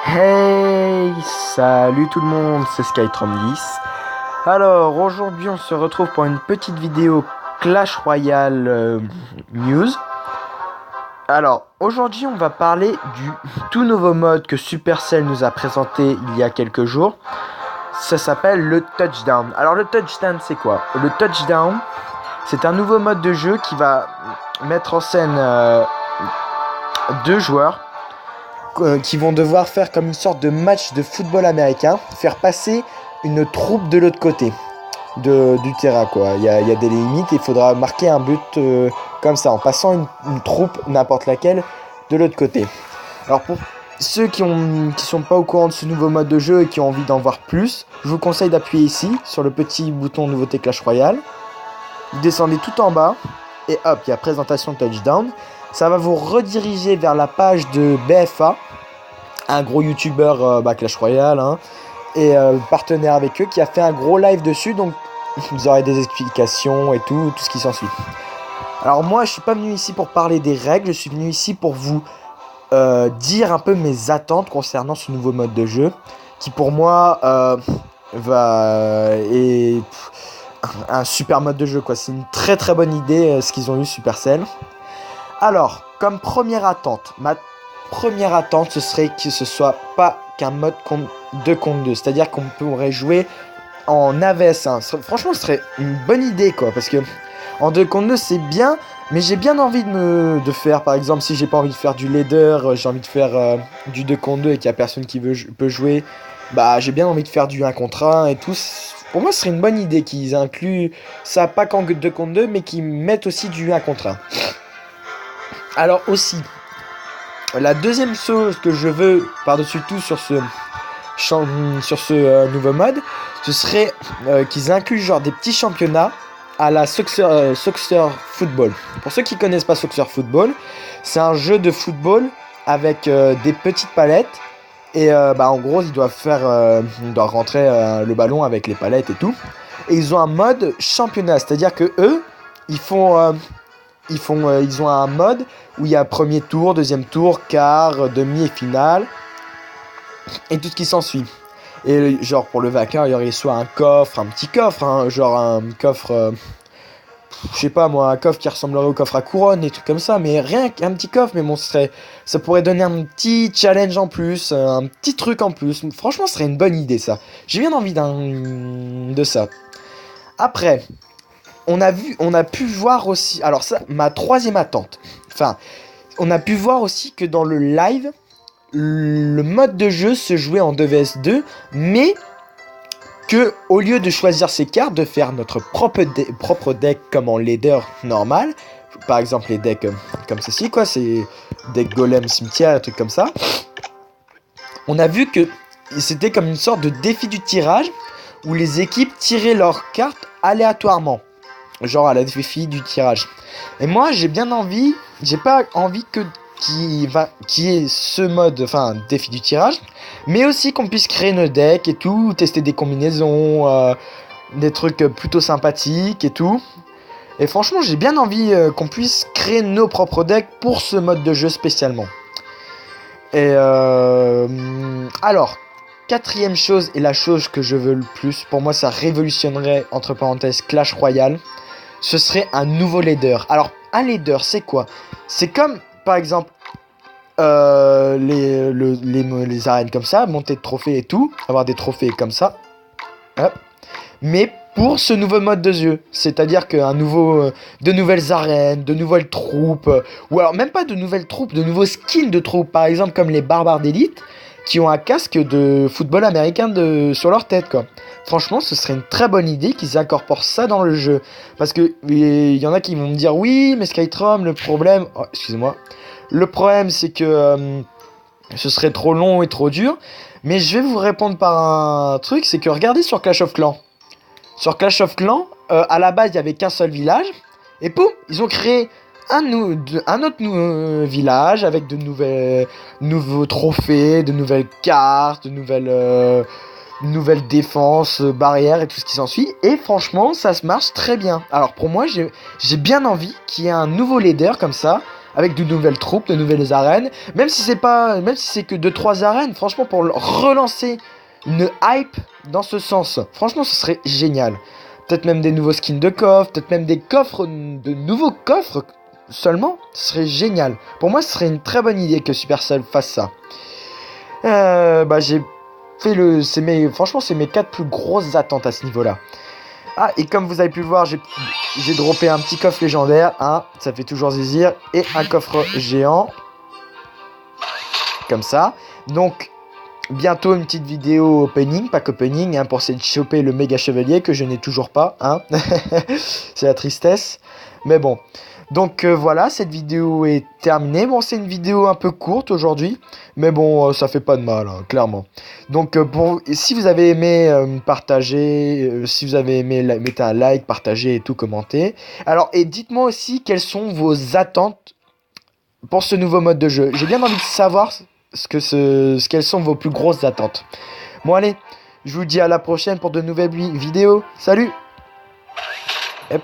Hey, salut tout le monde, c'est Skytrom10. Alors aujourd'hui on se retrouve pour une petite vidéo Clash Royale News. Alors aujourd'hui on va parler du tout nouveau mode que Supercell nous a présenté il y a quelques jours. Ça s'appelle le Touchdown. Alors le Touchdown c'est quoi? Le Touchdown c'est un nouveau mode de jeu qui va mettre en scène deux joueurs qui vont devoir faire comme une sorte de match de football américain, faire passer une troupe de l'autre côté du terrain, quoi. Il y a des limites et il faudra marquer un but comme ça, en passant une troupe, n'importe laquelle, de l'autre côté. Alors pour ceux qui sont pas au courant de ce nouveau mode de jeu et qui ont envie d'en voir plus, je vous conseille d'appuyer ici, sur le petit bouton nouveauté Clash Royale. Vous descendez tout en bas, et hop, il y a présentation Touchdown. Ça va vous rediriger vers la page de BFA, un gros youtubeur Clash Royale, hein, et partenaire avec eux, qui a fait un gros live dessus, donc vous aurez des explications et tout ce qui s'ensuit. Alors moi je suis pas venu ici pour parler des règles, je suis venu ici pour vous dire un peu mes attentes concernant ce nouveau mode de jeu, qui pour moi est un super mode de jeu, quoi. C'est une très très bonne idée ce qu'ils ont eu Supercell. Alors, comme première attente, ma première attente, ce serait que ce soit pas qu'un mode 2 contre 2. C'est-à-dire qu'on pourrait jouer en AVS. Franchement, ce serait une bonne idée, quoi. Parce que en 2 contre 2, c'est bien. Mais j'ai bien envie de faire, par exemple, si j'ai pas envie de faire du leader, j'ai envie de faire du 2 contre 2 et qu'il y a personne qui peut jouer, bah j'ai bien envie de faire du 1 contre 1 et tout. Pour moi, ce serait une bonne idée qu'ils incluent ça, pas qu'en 2 contre 2, mais qu'ils mettent aussi du 1 contre 1. Alors aussi, la deuxième chose que je veux par-dessus tout sur ce nouveau mode, ce serait qu'ils incluent genre des petits championnats à la Soccer Football. Pour ceux qui connaissent pas Soccer Football, c'est un jeu de football avec des petites palettes et en gros ils doivent rentrer le ballon avec les palettes et tout. Et ils ont un mode championnat, c'est-à-dire que eux ils ont un mode où il y a premier tour, deuxième tour, quart, demi et finale et tout ce qui s'ensuit. Et genre pour le vainqueur, il y aurait soit un coffre, un petit coffre, hein, genre un coffre, je sais pas moi, un coffre qui ressemblerait au coffre à couronne, des trucs comme ça, mais rien qu'un petit coffre, mais bon, ça pourrait donner un petit challenge en plus, un petit truc en plus. Franchement, ce serait une bonne idée ça. J'ai bien envie de ça. Après, on a pu voir aussi, alors ça, ma troisième attente. Enfin, on a pu voir aussi que dans le live, le mode de jeu se jouait en 2vs2, mais que au lieu de choisir ses cartes, de faire notre propre deck comme en leader normal, par exemple les decks comme ceci, quoi, c'est deck golem, cimetière, un truc comme ça. On a vu que c'était comme une sorte de défi du tirage où les équipes tiraient leurs cartes aléatoirement. Genre à la défi du tirage. Et moi j'ai bien envie, j'ai pas envie qu'il y ait ce mode, enfin défi du tirage, mais aussi qu'on puisse créer nos decks et tout, tester des combinaisons, des trucs plutôt sympathiques et tout. Et franchement j'ai bien envie qu'on puisse créer nos propres decks pour ce mode de jeu spécialement. Et alors, quatrième chose et la chose que je veux le plus, pour moi ça révolutionnerait entre parenthèses Clash Royale, ce serait un nouveau leader. Alors un leader c'est quoi? C'est comme par exemple les arènes comme ça, monter de trophées et tout, avoir des trophées comme ça. Hop. Mais pour ce nouveau mode de jeu, c'est-à-dire qu'un de nouvelles arènes, de nouvelles troupes, ou alors même pas de nouvelles troupes, de nouveaux skins de troupes, par exemple comme les barbares d'élite, qui ont un casque de football américain sur leur tête, quoi. Franchement, ce serait une très bonne idée qu'ils incorporent ça dans le jeu. Parce que il y en a qui vont me dire, oui, mais Skytrom, le problème... Oh, excusez-moi. Le problème, c'est que ce serait trop long et trop dur. Mais je vais vous répondre par un truc, c'est que regardez sur Clash of Clans. Sur Clash of Clans, à la base, il n'y avait qu'un seul village. Et poum, ils ont créé un autre village avec de nouveaux trophées, de nouvelles cartes, de nouvelles défenses, barrières et tout ce qui s'ensuit. Et franchement, ça se marche très bien. Alors pour moi, j'ai bien envie qu'il y ait un nouveau leader comme ça, avec de nouvelles troupes, de nouvelles arènes. Même si c'est que 2-3 arènes, franchement, pour relancer une hype dans ce sens, franchement, ce serait génial. Peut-être même des nouveaux skins de coffres, peut-être même des coffres, de nouveaux coffres seulement, ce serait génial. Pour moi, ce serait une très bonne idée que Supercell fasse ça. J'ai fait franchement, c'est mes 4 plus grosses attentes à ce niveau-là. Ah, et comme vous avez pu le voir, j'ai droppé un petit coffre légendaire, hein, ça fait toujours plaisir, et un coffre géant, comme ça. Donc, bientôt une petite vidéo opening, pack opening, hein, pour essayer de choper le méga chevalier que je n'ai toujours pas, hein. C'est la tristesse, mais bon. Donc voilà, cette vidéo est terminée. Bon, c'est une vidéo un peu courte aujourd'hui, mais bon, ça fait pas de mal, hein, clairement. Donc si vous avez aimé, partagez, si vous avez aimé, mettez un like, partagez et tout, commentez. Alors, et dites-moi aussi quelles sont vos attentes pour ce nouveau mode de jeu. J'ai bien envie de savoir quelles sont vos plus grosses attentes. Bon, allez, je vous dis à la prochaine pour de nouvelles vidéos. Salut! Hop.